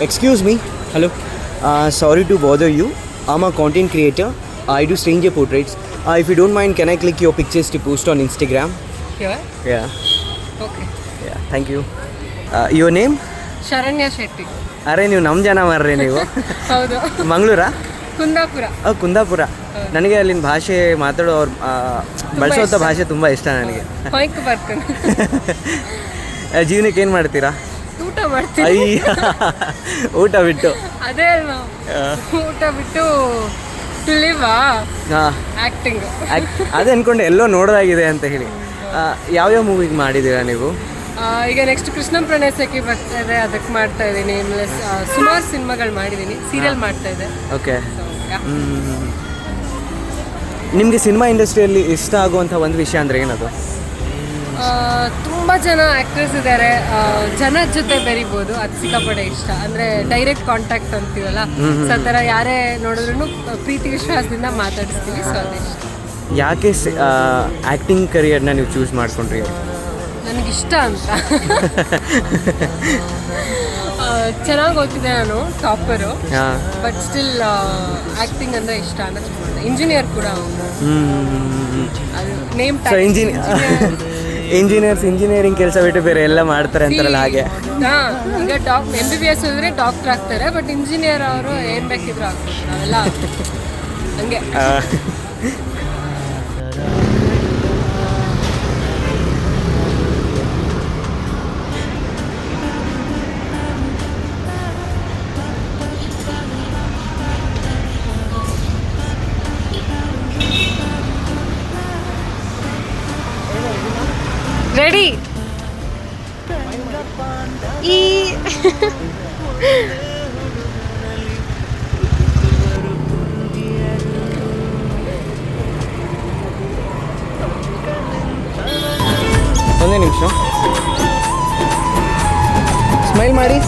Excuse me. Hello. Sorry to bother you. I'm a content creator. I do stranger portraits. If you don't mind, can I click your pictures to post on Instagram? Here? Yeah. Okay. Yeah. Thank you. Your name? Sharanya Shetty. ಅರೆ ನೀವು ನಮ್ಮ ಜನ ಮಾರ್ರೆ ನೀವು. ಹೌದು. ಮಂಗಳೂರಾ? ಕುಂದಾಪುರ. ಕುಂದಾಪುರ. ನನಗೆ ಅಲ್ಲಿನ ಭಾಷೆ ಮಾತಾಡೋ ಅವ್ರು ಬಳಸೋಂಥ ಭಾಷೆ ತುಂಬ ಇಷ್ಟ ನನಗೆ. ಹೊಯ್ಕ್ ಬರ್ತೇನೆ. ಜೀವನಕ್ಕೆ ಏನು ಮಾಡ್ತೀರಾ? ಊಟ ಮಾಡ್ತೀನಿ. ಅಯ್ಯ ಊಟ ಬಿಟ್ಟು. ಅದೇ ಅಲ್ವಾ ಊಟ ಬಿಟ್ಟು ಟು ಲಿವ್ ಆ್ಯಕ್ಟಿಂಗ್. ಅದೇ ಅಂದ್ಕೊಂಡೆ ಎಲ್ಲೋ ನೋಡೋದಾಗಿದೆ ಅಂತ ಹೇಳಿ. ಯಾವ್ಯಾವ ಮೂವಿಗೆ ಮಾಡಿದ್ದೀರಾ ನೀವು? ಈಗ ನೆಕ್ಸ್ಟ್ ಕೃಷ್ಣಂ ಪ್ರಣಯ ಸಖಿ ಬರ್ತಾ ಇದೆ, ಅದಕ್ಕೆ ಮಾಡ್ತಾ ಇದ್ದೀನಿ. ಆಮೇಲೆ ಸುಮಾರು ಸಿನಿಮಾಗಳು ಮಾಡಿದ್ದೀನಿ, ಸೀರಿಯಲ್ ಮಾಡ್ತಾ ಇದೆ. ಓಕೆ. ನಿಮಗೆ ಸಿನಿಮಾ ಇಂಡಸ್ಟ್ರಿಯಲ್ಲಿ ಇಷ್ಟ ಆಗುವಂಥ ಒಂದು ವಿಷಯ ಅಂದರೆ ಏನದು? ತುಂಬ ಜನ ಆ್ಯಕ್ಟರ್ಸ್ ಇದ್ದಾರೆ, ಜನದ ಜೊತೆ ಬೆರಿಬೋದು, ಅದು ಸಿಕ್ಕಾಪಟ್ಟೆ ಇಷ್ಟ. ಅಂದರೆ ಡೈರೆಕ್ಟ್ ಕಾಂಟ್ಯಾಕ್ಟ್ ಅಂತೀವಲ್ಲ, ಸೊ ಆ ಥರ ಯಾರೇ ನೋಡಿದ್ರು ಪ್ರೀತಿ ವಿಶ್ವಾಸದಿಂದ ಮಾತಾಡಿಸ್ತೀವಿ. ಸೊ ಅದು ಇಷ್ಟ. ಯಾಕೆ ಆ್ಯಕ್ಟಿಂಗ್ ಕರಿಯರ್ನ ನೀವು ಚೂಸ್ ಮಾಡ್ಕೊಂಡ್ರಿ? ನನಗಿಷ್ಟ ಅಂತ. ಚೆನ್ನಾಗಿ ಓದ್ತಿದ್ದೆ ನಾನು, ಟಾಪರು. ಬಟ್ ಸ್ಟಿಲ್ ಆ್ಯಕ್ಟಿಂಗ್ ಅಂದರೆ ಇಷ್ಟ ಅಂತ ಚೂಸ್ ಮಾಡಿದೆ. ಇಂಜಿನಿಯರ್ ಕೂಡ ಅದು ನೇಮ್ ಇಂಜಿನಿಯರಿಂಗ್ ಕೆಲಸ ಬಿಟ್ಟು ಬೇರೆ ಎಲ್ಲ ಮಾಡ್ತಾರೆ ಅಂತಾರಲ್ಲ ಹಾಗೆ. ಈಗ MBBS ಹೋದರೆ ಡಾಕ್ಟರ್ ಆಗ್ತಾರೆ, ಬಟ್ ಇಂಜಿನಿಯರ್ ಅವರು ಏನು ಬೇಕಿದ್ರು ಆಗ್ತಾರೆ. ನಾವೆಲ್ಲ ಹಂಗೆ. ರೆಡಿ ಈ ಒಂದೇ ನಿಮಿಷ ಸ್ಮೈಲ್ ಮಾಡಿ.